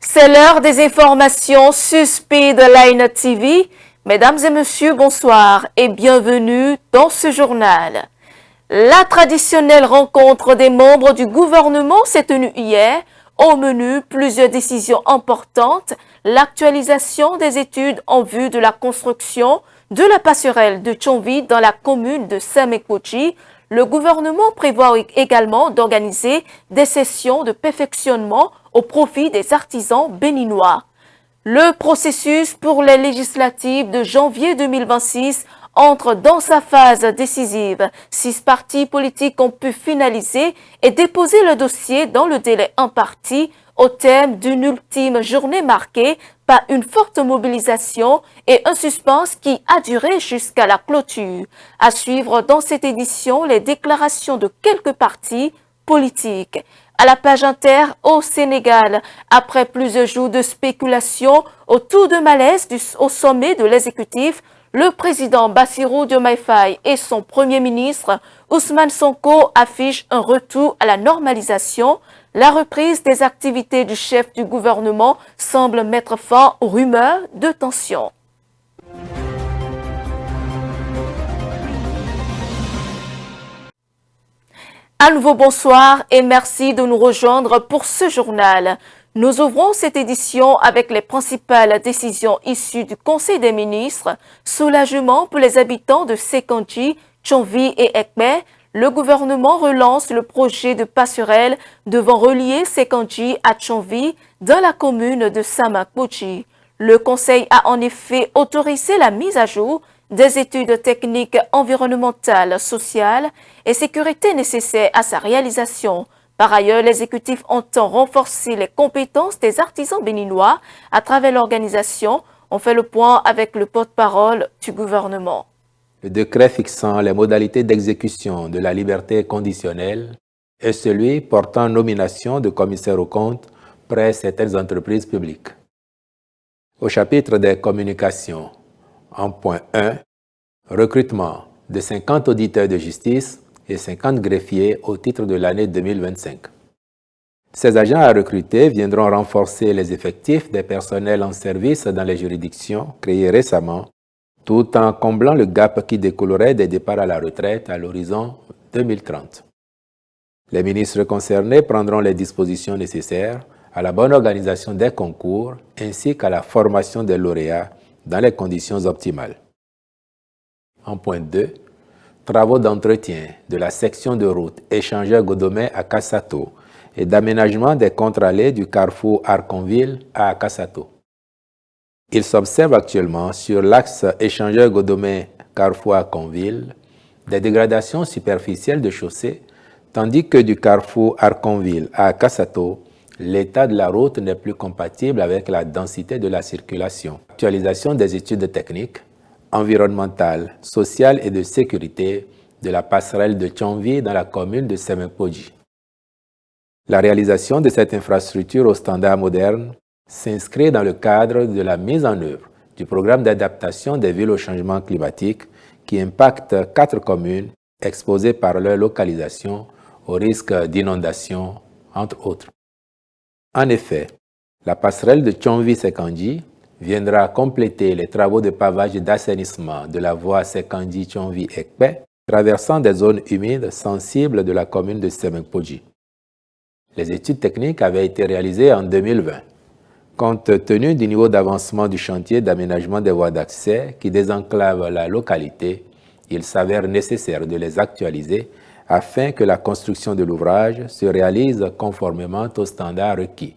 C'est l'heure des informations sur Speedline TV. Mesdames et messieurs, bonsoir et bienvenue dans ce journal. La traditionnelle rencontre des membres du gouvernement s'est tenue hier. Au menu, plusieurs décisions importantes, l'actualisation des études en vue de la construction de la passerelle de Tchonvi dans la commune de Saint-Mekpochi. Le gouvernement prévoit également d'organiser des sessions de perfectionnement au profit des artisans béninois. Le processus pour les législatives de janvier 2026 entre dans sa phase décisive. 6 partis politiques ont pu finaliser et déposer le dossier dans le délai imparti au terme d'une ultime journée marquée par une forte mobilisation et un suspense qui a duré jusqu'à la clôture. À suivre dans cette édition les déclarations de quelques partis politiques. À la page inter au Sénégal, après plusieurs jours de spéculation autour de malaise au sommet de l'exécutif, le président Bassirou Diomaye Faye et son premier ministre Ousmane Sonko affichent un retour à la normalisation. La reprise des activités du chef du gouvernement semble mettre fin aux rumeurs de tension. À nouveau bonsoir et merci de nous rejoindre pour ce journal. Nous ouvrons cette édition avec les principales décisions issues du Conseil des ministres. Soulagement pour les habitants de Sekanji, Tchonvi et Ekme. Le gouvernement relance le projet de passerelle devant relier Sekanji à Tchonvi dans la commune de Samakpochi. Le Conseil a en effet autorisé la mise à jour des études techniques environnementales, sociales et sécurité nécessaires à sa réalisation. Par ailleurs, l'exécutif entend renforcer les compétences des artisans béninois à travers l'organisation. On fait le point avec le porte-parole du gouvernement. Le décret fixant les modalités d'exécution de la liberté conditionnelle est celui portant nomination de commissaires aux comptes près certaines entreprises publiques. Au chapitre des communications, en point 1, recrutement de 50 auditeurs de justice et 50 greffiers au titre de l'année 2025. Ces agents à recruter viendront renforcer les effectifs des personnels en service dans les juridictions créées récemment, tout en comblant le gap qui découlerait des départs à la retraite à l'horizon 2030. Les ministres concernés prendront les dispositions nécessaires à la bonne organisation des concours ainsi qu'à la formation des lauréats dans les conditions optimales. En point 2, travaux d'entretien de la section de route Échangeur-Godomé à Kassato et d'aménagement des contre-allées du carrefour Arconville à Kassato. Il s'observe actuellement sur l'axe Échangeur-Godomé-Carrefour Arconville des dégradations superficielles de chaussée, tandis que du carrefour Arconville à Kassato, l'état de la route n'est plus compatible avec la densité de la circulation. Actualisation des études techniques, environnementales, sociales et de sécurité de la passerelle de Tchonvi dans la commune de Semenpoji. La réalisation de cette infrastructure aux standards modernes s'inscrit dans le cadre de la mise en œuvre du programme d'adaptation des villes au changement climatique qui impacte 4 communes exposées par leur localisation au risque d'inondation, entre autres. En effet, la passerelle de Tchonvi-Sekanji viendra compléter les travaux de pavage et d'assainissement de la voie Sekanji-Tchonvi-Ekpe, traversant des zones humides sensibles de la commune de Semenpoji. Les études techniques avaient été réalisées en 2020. Compte tenu du niveau d'avancement du chantier d'aménagement des voies d'accès qui désenclave la localité, il s'avère nécessaire de les actualiser afin que la construction de l'ouvrage se réalise conformément aux standards requis.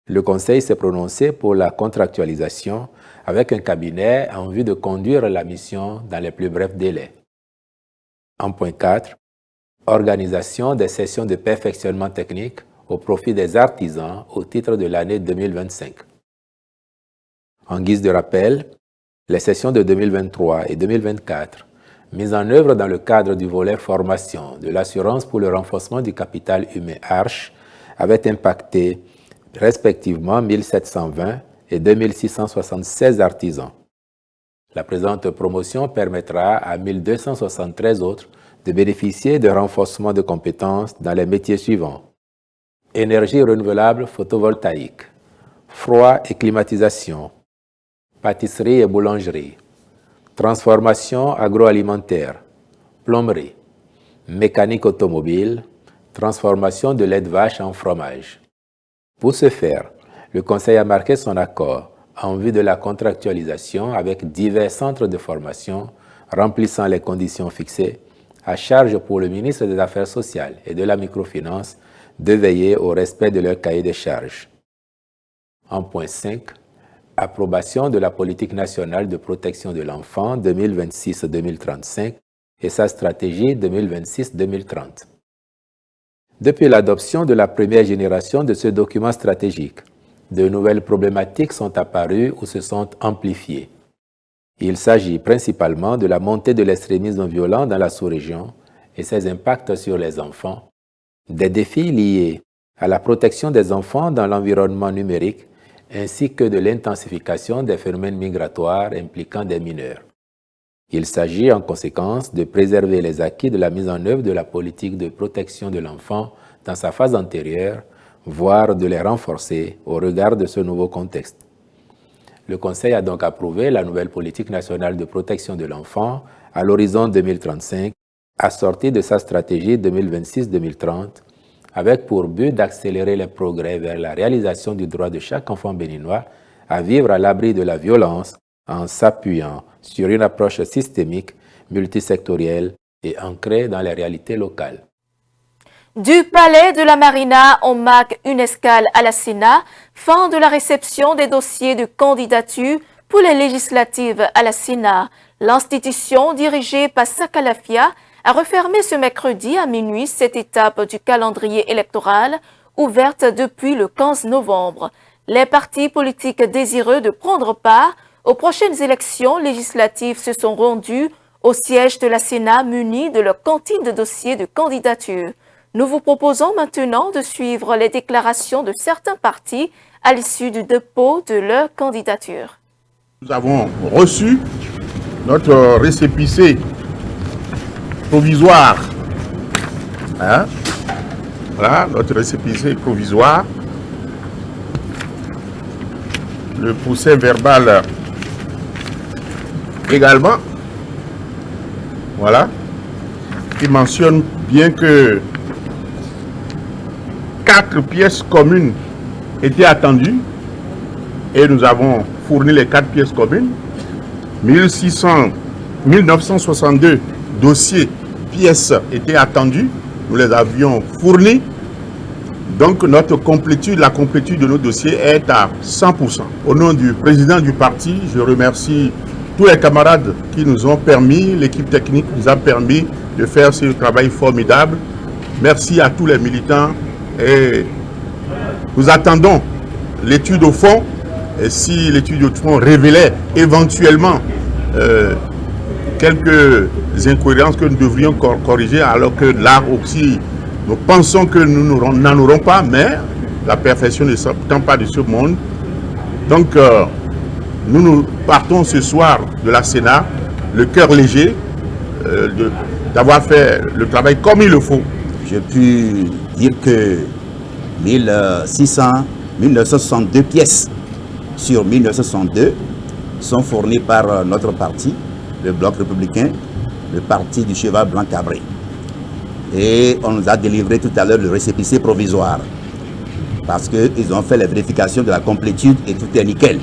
Le Conseil s'est prononcé pour la contractualisation avec un cabinet en vue de conduire la mission dans les plus brefs délais. En point 4, organisation des sessions de perfectionnement technique au profit des artisans au titre de l'année 2025. En guise de rappel, les sessions de 2023 et 2024, mises en œuvre dans le cadre du volet formation de l'assurance pour le renforcement du capital humain ARCH, avaient impacté respectivement 1720 et 2676 artisans. La présente promotion permettra à 1273 autres de bénéficier de renforcement de compétences dans les métiers suivants: énergie renouvelable photovoltaïque, froid et climatisation, pâtisserie et boulangerie, transformation agroalimentaire, plomberie, mécanique automobile, transformation de lait de vache en fromage. Pour ce faire, le Conseil a marqué son accord en vue de la contractualisation avec divers centres de formation remplissant les conditions fixées, à charge pour le ministre des Affaires sociales et de la microfinance de veiller au respect de leur cahier des charges. En point 5, approbation de la politique nationale de protection de l'enfant 2026-2035 et sa stratégie 2026-2030. Depuis l'adoption de la première génération de ce document stratégique, de nouvelles problématiques sont apparues ou se sont amplifiées. Il s'agit principalement de la montée de l'extrémisme violent dans la sous-région et ses impacts sur les enfants, des défis liés à la protection des enfants dans l'environnement numérique, ainsi que de l'intensification des phénomènes migratoires impliquant des mineurs. Il s'agit en conséquence de préserver les acquis de la mise en œuvre de la politique de protection de l'enfant dans sa phase antérieure, voire de les renforcer au regard de ce nouveau contexte. Le Conseil a donc approuvé la nouvelle politique nationale de protection de l'enfant à l'horizon 2035, assortie de sa stratégie 2026-2030, avec pour but d'accélérer les progrès vers la réalisation du droit de chaque enfant béninois à vivre à l'abri de la violence en s'appuyant sur une approche systémique, multisectorielle et ancrée dans les réalités locales. Du palais de la Marina, on marque une escale à la Sénat, fin de la réception des dossiers de candidature pour les législatives à la Sénat. L'institution dirigée par Sakalafia a refermé ce mercredi à minuit cette étape du calendrier électoral ouverte depuis le 15 novembre. Les partis politiques désireux de prendre part aux prochaines élections législatives se sont rendus au siège de la Sénat munis de leur cantine de dossiers de candidature. Nous vous proposons maintenant de suivre les déclarations de certains partis à l'issue du dépôt de leur candidature. Nous avons reçu notre récépissé provisoire. Voilà, notre récépissé provisoire. Le procès verbal également. Voilà. Qui mentionne bien que 4 pièces communes étaient attendues et nous avons fourni les 4 pièces communes. 1962 dossiers, pièces étaient attendues. Nous les avions fournis. Donc notre complétude, la complétude de nos dossiers est à 100%. Au nom du président du parti, je remercie tous les camarades qui nous ont permis, l'équipe technique nous a permis de faire ce travail formidable. Merci à tous les militants et nous attendons l'étude au fond. Et si l'étude au fond révélait éventuellement quelques incohérences que nous devrions corriger, alors que là aussi, nous pensons que nous n'en aurons pas, mais la perfection ne s'attend pas de ce monde. Donc, nous partons ce soir de la Sénat, le cœur léger, d'avoir fait le travail comme il le faut. Je puis dire que 1962 pièces sur 1962 sont fournies par notre parti, le Bloc républicain, le parti du Cheval Blanc Cabré. Et on nous a délivré tout à l'heure le récépissé provisoire parce qu'ils ont fait la vérification de la complétude et tout est nickel.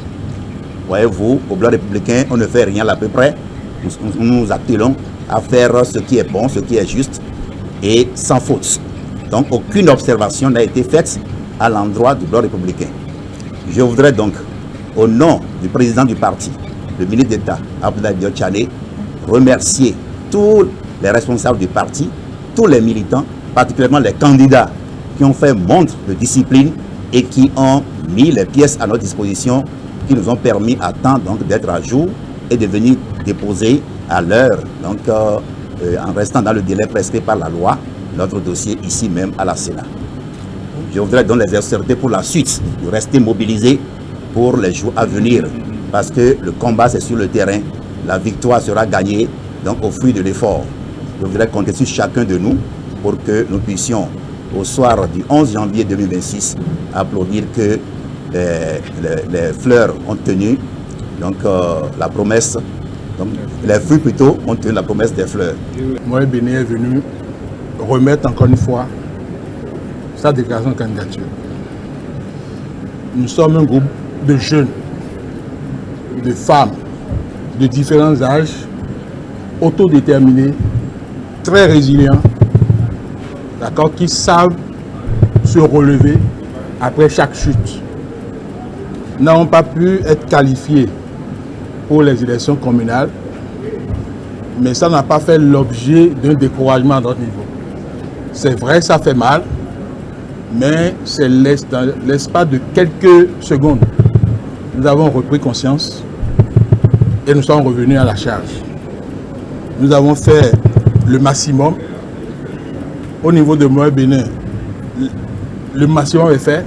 Voyez-vous, au Bloc républicain, on ne fait rien à peu près. Nous nous attelons à faire ce qui est bon, ce qui est juste et sans faute. Donc aucune observation n'a été faite à l'endroit du Bloc républicain. Je voudrais donc, au nom du président du parti, le ministre d'État, Abdoulaye Diop Tchane, remercier tous les responsables du parti, tous les militants, particulièrement les candidats qui ont fait montre de discipline et qui ont mis les pièces à notre disposition, qui nous ont permis à temps d'être à jour et de venir déposer à l'heure, donc en restant dans le délai prescrit par la loi, notre dossier ici même à la Sénat. Je voudrais donc les exhorter pour la suite, de rester mobilisés pour les jours à venir, parce que le combat c'est sur le terrain, la victoire sera gagnée donc au fruit de l'effort. Je voudrais compter sur chacun de nous pour que nous puissions, au soir du 11 janvier 2026, applaudir que les fleurs ont tenu donc, la promesse, donc, les fruits plutôt ont tenu la promesse des fleurs. Moyen Bénin est venu remettre encore une fois sa déclaration de candidature. Nous sommes un groupe de jeunes, de femmes, de différents âges, autodéterminés, très résilients, d'accord, qui savent se relever après chaque chute. Nous n'avons pas pu être qualifiés pour les élections communales, mais ça n'a pas fait l'objet d'un découragement à notre niveau. C'est vrai, ça fait mal, mais c'est dans l'espace de quelques secondes. Nous avons repris conscience et nous sommes revenus à la charge. Nous avons fait le maximum. Au niveau de Moyen Bénin, le maximum est fait.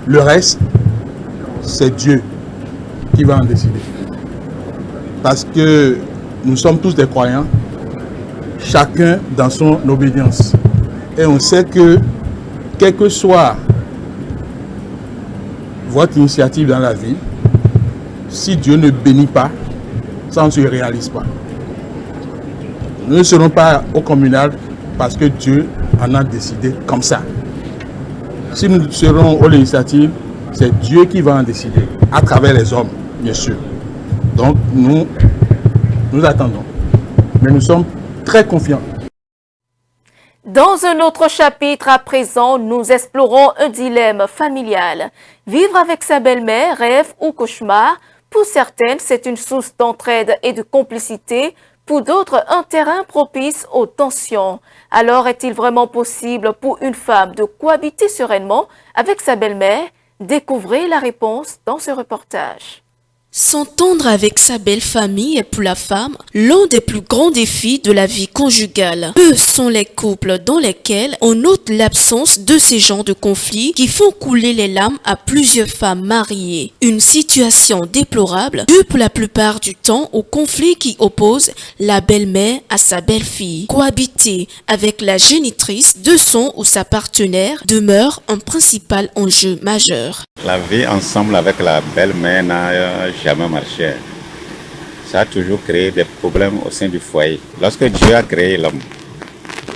Le reste, c'est Dieu qui va en décider. Parce que nous sommes tous des croyants, chacun dans son obédience. Et on sait que, quelle que soit votre initiative dans la vie, si Dieu ne bénit pas, ça ne se réalise pas. Nous ne serons pas au communal parce que Dieu en a décidé comme ça. Si nous serons aux législatives, c'est Dieu qui va en décider, à travers les hommes, bien sûr. Donc nous attendons. Mais nous sommes très confiants. Dans un autre chapitre à présent, nous explorons un dilemme familial. Vivre avec sa belle-mère, rêve ou cauchemar? Pour certaines, c'est une source d'entraide et de complicité. Pour d'autres, un terrain propice aux tensions. Alors, est-il vraiment possible pour une femme de cohabiter sereinement avec sa belle-mère? Découvrez la réponse dans ce reportage. S'entendre avec sa belle famille est pour la femme l'un des plus grands défis de la vie conjugale. Peu sont les couples dans lesquels on note l'absence de ces genres de conflits qui font couler les larmes à plusieurs femmes mariées. Une situation déplorable due pour la plupart du temps au conflit qui oppose la belle-mère à sa belle-fille. Cohabiter avec la génitrice de son ou sa partenaire demeure un principal enjeu majeur. La vie ensemble avec la belle-mère n'a jamais marché. Ça a toujours créé des problèmes au sein du foyer. Lorsque Dieu a créé l'homme,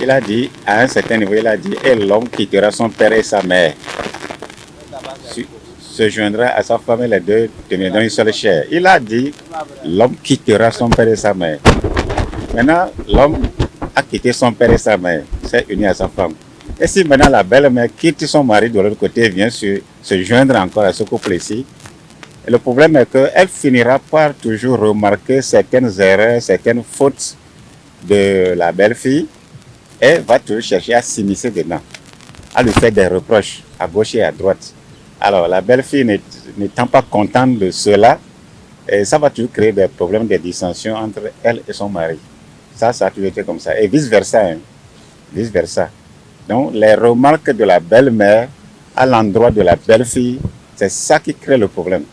il a dit, à un certain niveau, il a dit, et l'homme quittera son père et sa mère, se joindra à sa femme et les deux deviendront une seule chair. Il a dit, l'homme quittera son père et sa mère. Maintenant, l'homme a quitté son père et sa mère, s'est uni à sa femme. Et si maintenant la belle-mère quitte son mari de l'autre côté et vient se joindre encore à ce couple ici, et le problème est qu'elle finira par toujours remarquer certaines erreurs, certaines fautes de la belle-fille et va toujours chercher à s'immiscer dedans, à lui faire des reproches à gauche et à droite. Alors la belle-fille n'étant pas contente de cela, et ça va toujours créer des problèmes, des dissensions entre elle et son mari. Ça a toujours été comme ça. Et vice-versa. Hein. Vice-versa. Donc, les remarques de la belle-mère à l'endroit de la belle-fille, c'est ça qui crée le problème.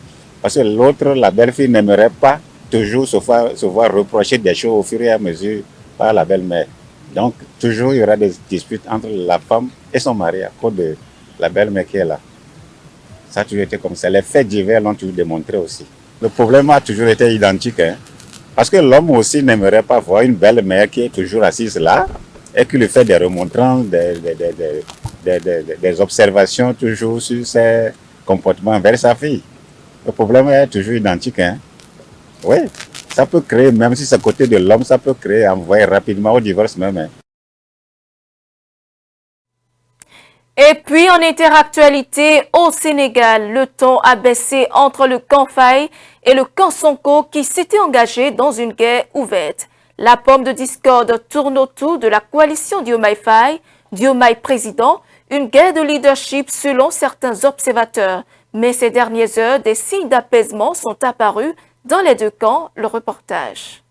Parce que l'autre, la belle-fille, n'aimerait pas toujours se voir reprocher des choses au fur et à mesure par la belle-mère. Donc, toujours, il y aura des disputes entre la femme et son mari à cause de la belle-mère qui est là. Ça a toujours été comme ça. Les faits divers l'ont toujours démontré aussi. Le problème a toujours été identique. Hein? Parce que l'homme aussi n'aimerait pas voir une belle-mère qui est toujours assise là, et qui lui fait des remontrances, des observations toujours sur ses comportements envers sa fille. Le problème est toujours identique. Hein? Oui, ça peut créer, même si c'est côté de l'homme, ça peut créer, envoyer rapidement au divorce même. Hein? Et puis, en interactualité, au Sénégal, le ton a baissé entre le camp Faye et le camp Sonko qui s'étaient engagés dans une guerre ouverte. La pomme de discorde tourne autour de la coalition Diomaye Faye, Diomaye président, une guerre de leadership selon certains observateurs. Mais ces dernières heures, des signes d'apaisement sont apparus dans les deux camps. Le reportage.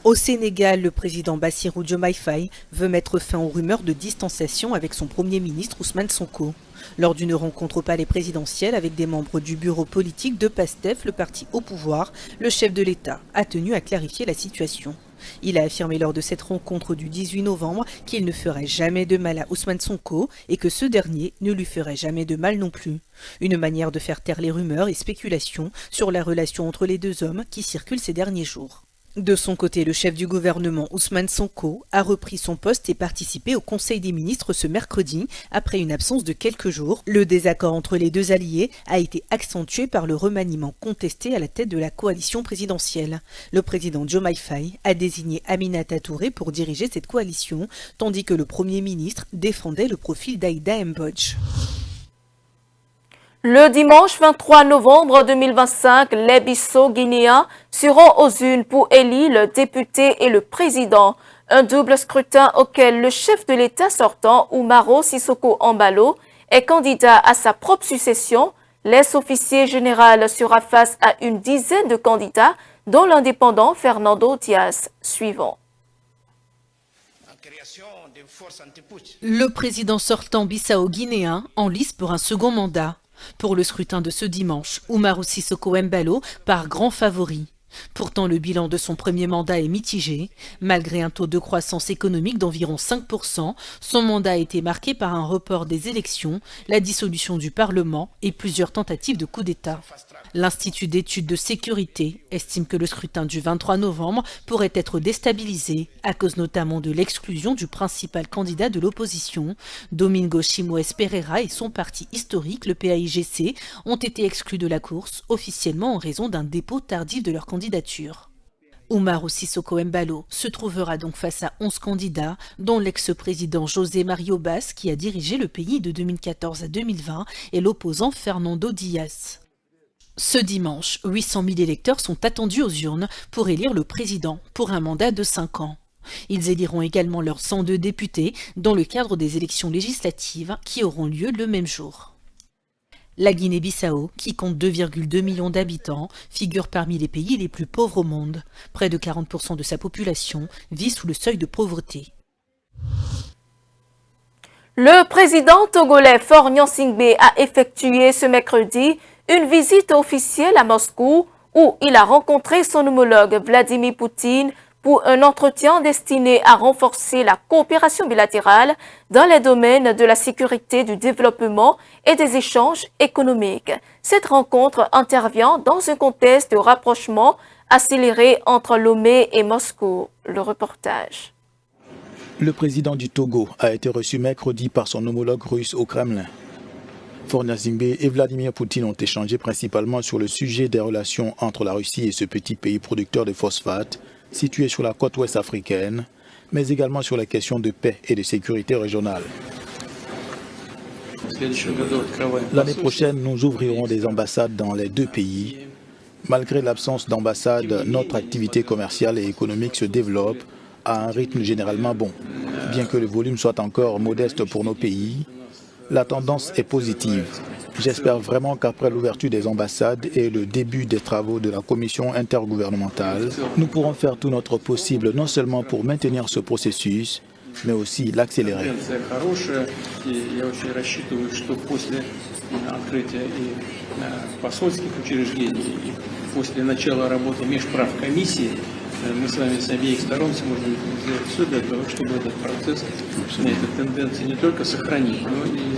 Au Sénégal, le président Bassirou Diomaye Faye veut mettre fin aux rumeurs de distanciation avec son premier ministre Ousmane Sonko. Lors d'une rencontre au palais présidentiel avec des membres du bureau politique de PASTEF, le parti au pouvoir, le chef de l'État a tenu à clarifier la situation. Il a affirmé lors de cette rencontre du 18 novembre qu'il ne ferait jamais de mal à Ousmane Sonko et que ce dernier ne lui ferait jamais de mal non plus. Une manière de faire taire les rumeurs et spéculations sur la relation entre les deux hommes qui circulent ces derniers jours. De son côté, le chef du gouvernement Ousmane Sonko a repris son poste et participé au Conseil des ministres ce mercredi après une absence de quelques jours. Le désaccord entre les deux alliés a été accentué par le remaniement contesté à la tête de la coalition présidentielle. Le président Diomaye Faye a désigné Aminata Touré pour diriger cette coalition, tandis que le Premier ministre défendait le profil d'Aïda Mbodj. Le dimanche 23 novembre 2025, les Bissau-Guinéens seront aux urnes pour élire le député et le président. Un double scrutin auquel le chef de l'État sortant, Umaro Sissoko Embalo, est candidat à sa propre succession. L'ex-officier général sera face à une dizaine de candidats, dont l'indépendant Fernando Diaz. Suivant. Le président sortant bissau-guinéen en lice pour un second mandat. Pour le scrutin de ce dimanche, Umaro Sissoko Embalo part grand favori. Pourtant, le bilan de son premier mandat est mitigé. Malgré un taux de croissance économique d'environ 5%, son mandat a été marqué par un report des élections, la dissolution du Parlement et plusieurs tentatives de coup d'État. L'Institut d'études de sécurité estime que le scrutin du 23 novembre pourrait être déstabilisé, à cause notamment de l'exclusion du principal candidat de l'opposition. Domingo Chimoes Pereira et son parti historique, le PAIGC, ont été exclus de la course, officiellement en raison d'un dépôt tardif de leur candidature. Umaro Sissoko Embalo se trouvera donc face à 11 candidats, dont l'ex-président José Mario Bas, qui a dirigé le pays de 2014 à 2020, et l'opposant Fernando Diaz. Ce dimanche, 800 000 électeurs sont attendus aux urnes pour élire le président pour un mandat de 5 ans. Ils éliront également leurs 102 députés dans le cadre des élections législatives qui auront lieu le même jour. La Guinée-Bissau, qui compte 2,2 millions d'habitants, figure parmi les pays les plus pauvres au monde. Près de 40% de sa population vit sous le seuil de pauvreté. Le président togolais Faure Gnassingbé a effectué ce mercredi une visite officielle à Moscou où il a rencontré son homologue Vladimir Poutine pour un entretien destiné à renforcer la coopération bilatérale dans les domaines de la sécurité, du développement et des échanges économiques. Cette rencontre intervient dans un contexte de rapprochement accéléré entre Lomé et Moscou. Le reportage. Le président du Togo a été reçu mercredi par son homologue russe au Kremlin. Faure Gnassingbé et Vladimir Poutine ont échangé principalement sur le sujet des relations entre la Russie et ce petit pays producteur de phosphate situé sur la côte ouest africaine, mais également sur les questions de paix et de sécurité régionale. L'année prochaine, nous ouvrirons des ambassades dans les deux pays. Malgré l'absence d'ambassade, notre activité commerciale et économique se développe à un rythme généralement bon. Bien que le volume soit encore modeste pour nos pays, la tendance est positive. J'espère vraiment qu'après l'ouverture des ambassades et le début des travaux de la commission intergouvernementale, nous pourrons faire tout notre possible non seulement pour maintenir ce processus, mais aussi l'accélérer. Мы с вами с обеих сторон сможем сделать все для того, чтобы этот процесс, эта тенденция не только сохранить, но и...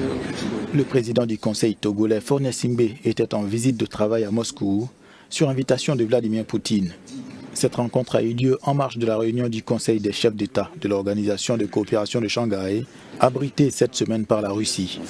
Le président du Conseil togolais, Faure Gnassingbé, était en visite de travail à Moscou sur invitation de Vladimir Poutine. Cette rencontre a eu lieu en marge de la réunion du Conseil des chefs d'État de l'Organisation de coopération de Shanghai, abritée cette semaine par la Russie.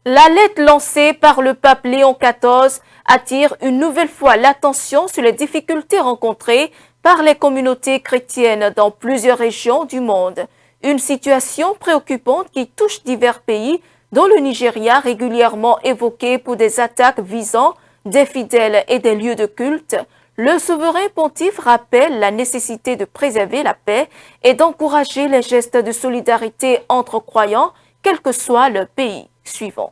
La lettre lancée par le pape Léon XIV attire une nouvelle fois l'attention sur les difficultés rencontrées par les communautés chrétiennes dans plusieurs régions du monde. Une situation préoccupante qui touche divers pays, dont le Nigeria régulièrement évoqué pour des attaques visant des fidèles et des lieux de culte. Le souverain pontife rappelle la nécessité de préserver la paix et d'encourager les gestes de solidarité entre croyants, quel que soit le pays. Suivant.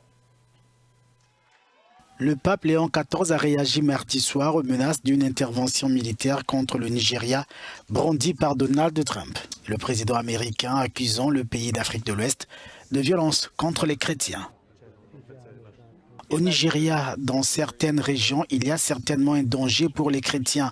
Le pape Léon XIV a réagi mardi soir aux menaces d'une intervention militaire contre le Nigeria brandie par Donald Trump, le président américain accusant le pays d'Afrique de l'Ouest de violence contre les chrétiens. Au Nigeria, dans certaines régions, il y a certainement un danger pour les chrétiens,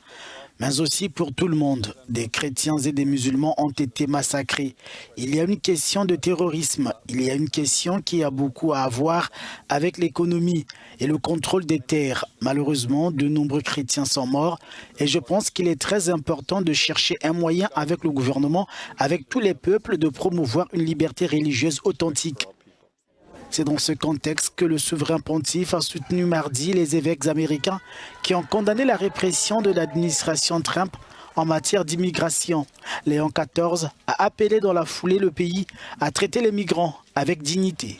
mais aussi pour tout le monde. Des chrétiens et des musulmans ont été massacrés. Il y a une question de terrorisme. Il y a une question qui a beaucoup à voir avec l'économie et le contrôle des terres. Malheureusement, de nombreux chrétiens sont morts et je pense qu'il est très important de chercher un moyen avec le gouvernement, avec tous les peuples, de promouvoir une liberté religieuse authentique. C'est dans ce contexte que le souverain pontife a soutenu mardi les évêques américains qui ont condamné la répression de l'administration Trump en matière d'immigration. Léon XIV a appelé dans la foulée le pays à traiter les migrants avec dignité.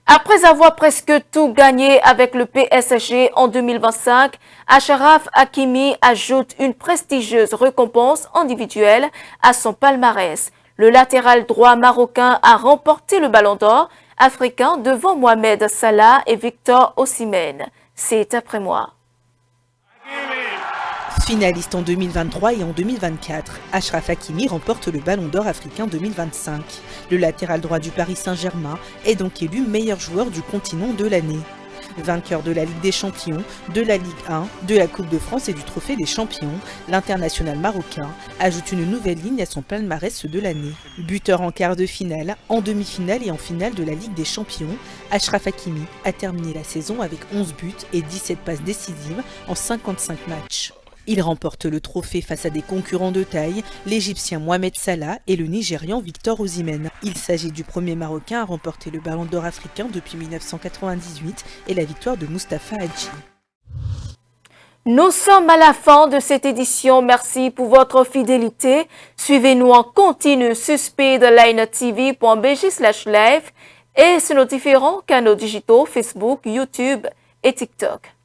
Après avoir presque tout gagné avec le PSG en 2025, Achraf Hakimi ajoute une prestigieuse récompense individuelle à son palmarès. Le latéral droit marocain a remporté le Ballon d'Or africain devant Mohamed Salah et Victor Osimhen. C'est après moi. Finaliste en 2023 et en 2024, Achraf Hakimi remporte le Ballon d'Or africain 2025. Le latéral droit du Paris Saint-Germain est donc élu meilleur joueur du continent de l'année. Vainqueur de la Ligue des Champions, de la Ligue 1, de la Coupe de France et du Trophée des Champions, l'international marocain ajoute une nouvelle ligne à son palmarès de l'année. Buteur en quart de finale, en demi-finale et en finale de la Ligue des Champions, Achraf Hakimi a terminé la saison avec 11 buts et 17 passes décisives en 55 matchs. Il remporte le trophée face à des concurrents de taille, l'Égyptien Mohamed Salah et le Nigérian Victor Osimhen. Il s'agit du premier Marocain à remporter le Ballon d'Or africain depuis 1998 et la victoire de Mustapha Hadji. Nous sommes à la fin de cette édition. Merci pour votre fidélité. Suivez-nous en continu sur speedlinetv.bj/live et sur nos différents canaux digitaux Facebook, YouTube et TikTok.